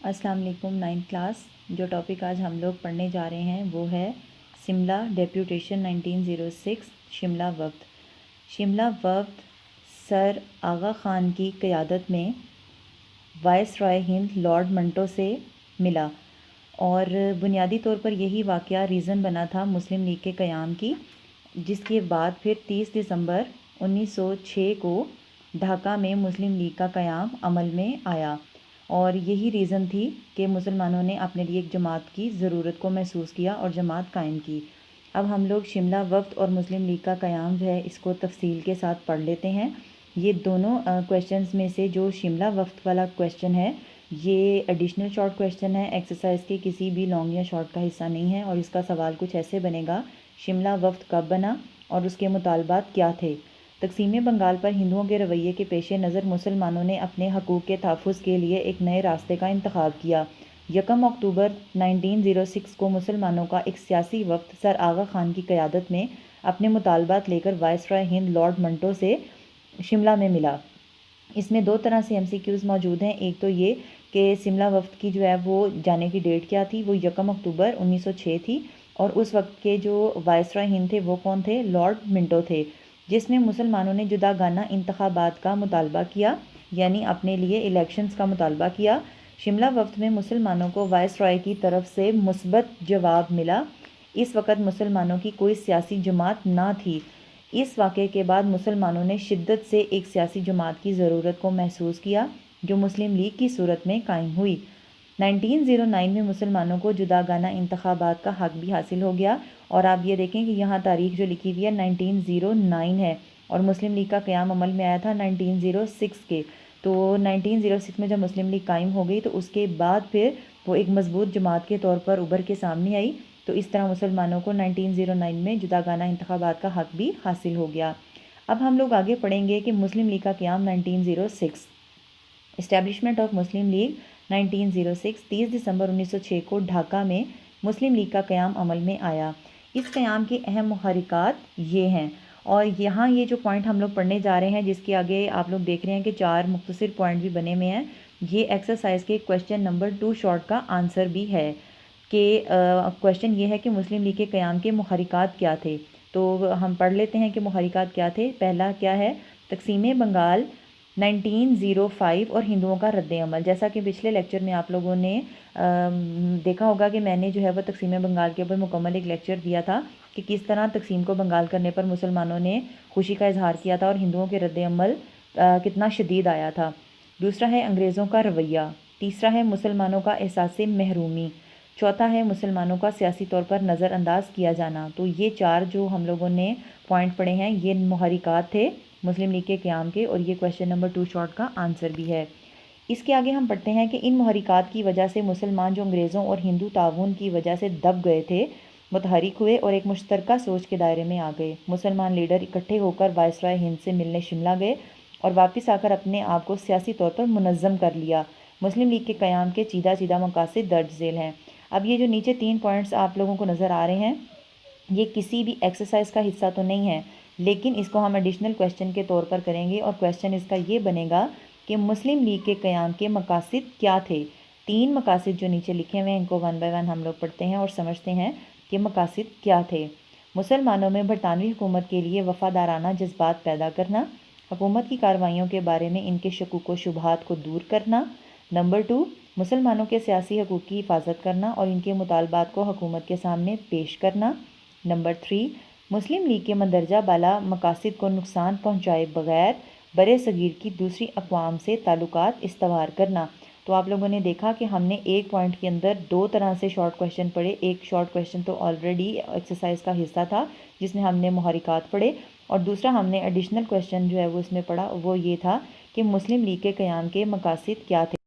अस्सलाम वालेकुम। 9th class. जो टॉपिक आज हम लोग पढ़ने जा रहे हैं वो है शिमला डेप्यूटेशन 1906 शिमला वफ़द। शिमला वफ़द सर आगा ख़ान की क़यादत में वाइस रॉय हिंद लॉर्ड मंटो से मिला और बुनियादी तौर पर यही वाक़या रीज़न बना था मुस्लिम लीग के क़याम की, जिसके बाद फिर 30 दिसंबर 1906 को ढाका में मुस्लिम लीग का क़याम अमल में आया और यही रीज़न थी कि मुसलमानों ने अपने लिए एक जमात की ज़रूरत को महसूस किया और जमात कायम की। अब हम लोग शिमला वफ़द और मुस्लिम लीग का क़याम जो है इसको तफसील के साथ पढ़ लेते हैं। ये दोनों क्वेश्चंस में से जो शिमला वफ़द वाला क्वेश्चन है ये एडिशनल शॉर्ट क्वेश्चन है, एक्सरसाइज के किसी भी लॉन्ग या शॉर्ट का हिस्सा नहीं है और इसका सवाल कुछ ऐसे बनेगा, शिमला वफ़द कब बना और उसके मुतालबात क्या थे। तक़सीम बंगाल पर हिंदुओं के रवैये के पेश नज़र मुसलमानों ने अपने हकूक़ के तहफ़्फ़ुज़ के लिए एक नए रास्ते का इंतखाब किया। 1 अक्टूबर 1906 को मुसलमानों का एक सियासी वफ़द सर आगा ख़ान की क़यादत में अपने मुतालबात लेकर वाइसरॉय हिंद लॉर्ड मंटो से शिमला में मिला। इसमें दो तरह से MCQs मौजूद हैं। एक तो ये कि शिमला वफ़द की जो है वो जाने की डेट क्या थी, वो 1 अक्टूबर 1906 थी और उस वक्त के जो वाइसरॉय हिंद थे वो कौन थे, लॉर्ड मिंटो थे, जिसमें मुसलमानों ने जुदागाना इंतखाबात का मुतालबा किया, यानी अपने लिए इलेक्शंस का मुतालबा किया। शिमला वफ़द में मुसलमानों को वाइसरॉय की तरफ से मुस्बत जवाब मिला। इस वक्त मुसलमानों की कोई सियासी जमात ना थी। इस वाक़े के बाद मुसलमानों ने शिद्दत से एक सियासी जमात की ज़रूरत को महसूस किया जो मुस्लिम लीग की सूरत में कायम हुई। 1909 में मुसलमानों को जुदागाना इंतखाबात का हक़ भी हासिल हो गया और आप ये देखें कि यहाँ तारीख़ जो लिखी हुई है 1909 है और मुस्लिम लीग का क़याम अमल में आया था 1906 के। तो 1906 में जब मुस्लिम लीग कायम हो गई तो उसके बाद फिर वो एक मजबूत जमात के तौर पर उभर के सामने आई। तो इस तरह मुसलमानों को 1909 में जुदागाना इंतखाबात का हक़ भी हासिल हो गया। अब हम लोग आगे पढ़ेंगे कि मुस्लिम लीग का क़याम 1906। इस्टेब्लिशमेंट ऑफ मुस्लिम लीग 1906 30 दिसंबर 1906 को ढाका में मुस्लिम लीग का क़याम अमल में आया। इस क़याम के अहम मुहर्रिकात ये हैं और यहाँ ये जो पॉइंट हम लोग पढ़ने जा रहे हैं जिसके आगे आप लोग देख रहे हैं कि 4 मुख्तसर पॉइंट भी बने हुए हैं, ये एक्सरसाइज के क्वेश्चन नंबर 2 शॉर्ट का आंसर भी है कि क्वेश्चन ये है कि मुस्लिम लीग के क़याम के मुहर्रिकात क्या थे। तो हम पढ़ लेते हैं कि मुहर्रिकात क्या थे। पहला क्या है, तक़सीम बंगाल 1905 और हिंदुओं का रद्द-ए-अमल। जैसा कि पिछले लेक्चर में आप लोगों ने देखा होगा कि मैंने जो है वो तक़सीम बंगाल के ऊपर मुकम्मल एक लेक्चर दिया था कि किस तरह तक़सीम को बंगाल करने पर मुसलमानों ने खुशी का इजहार किया था और हिंदुओं के रद्द-ए-अमल कितना शदीद आया था। दूसरा है अंग्रेज़ों का रवैया। तीसरा है मुसलमानों का एहसास महरूमी। चौथा है मुसलमानों का सियासी तौर पर नज़रअंदाज किया जाना। तो ये 4 जो हम लोगों ने पॉइंट पढ़े हैं ये मुहर्रिकात थे मुस्लिम लीग के क़याम के और ये क्वेश्चन नंबर 2 शॉर्ट का आंसर भी है। इसके आगे हम पढ़ते हैं कि इन मुहर्रिकात की वजह से मुसलमान जो अंग्रेज़ों और हिंदू ताउन की वजह से दब गए थे मुतहरिक हुए और एक मुश्तरका सोच के दायरे में आ गए। मुसलमान लीडर इकट्ठे होकर वाइसरॉय हिंद से मिलने शिमला गए और वापस आकर अपने आप को सियासी तौर पर मुनज़्ज़म कर लिया। मुस्लिम लीग के क़याम के चीदा चीदा मकासद दर्ज झेल हैं। अब ये जो नीचे 3 पॉइंट्स आप लोगों को नज़र आ रहे हैं ये किसी भी एक्सरसाइज का हिस्सा तो नहीं है, लेकिन इसको हम एडिशनल क्वेश्चन के तौर पर करेंगे और क्वेश्चन इसका ये बनेगा कि मुस्लिम लीग के क़याम के मकासद क्या थे। 3 मकासद जो नीचे लिखे हुए हैं इनको 1 बाय 1 हम लोग पढ़ते हैं और समझते हैं कि मकासद क्या थे। मुसलमानों में बरतानवी हुकूमत के लिए वफ़ादाराना जज्बात पैदा करना, हुकूमत की कार्रवाइयों के बारे में इनके शकूक व शुबहात को दूर करना। नंबर 2, मुसलमानों के सियासी हकूक़ की हिफाजत करना और इनके मुतालबात को हुकूमत के सामने पेश करना। नंबर 3, मुस्लिम लीग के मंदरजा बाला मकासद को नुकसान पहुँचाए बग़ैर बरे सगीर की दूसरी अक़वाम से ताल्लुकात इस्तवार करना। तो आप लोगों ने देखा कि हमने एक पॉइंट के अंदर 2 तरह से शॉर्ट क्वेश्चन पढ़े। एक शॉर्ट क्वेश्चन तो ऑलरेडी एक्सरसाइज का हिस्सा था जिसमें हमने मुहर्रिकात पढ़े और दूसरा हमने एडिशनल क्वेश्चन जो है वो इसमें पढ़ा, वो ये था कि मुस्लिम लीग के क़याम के मकासद क्या थे।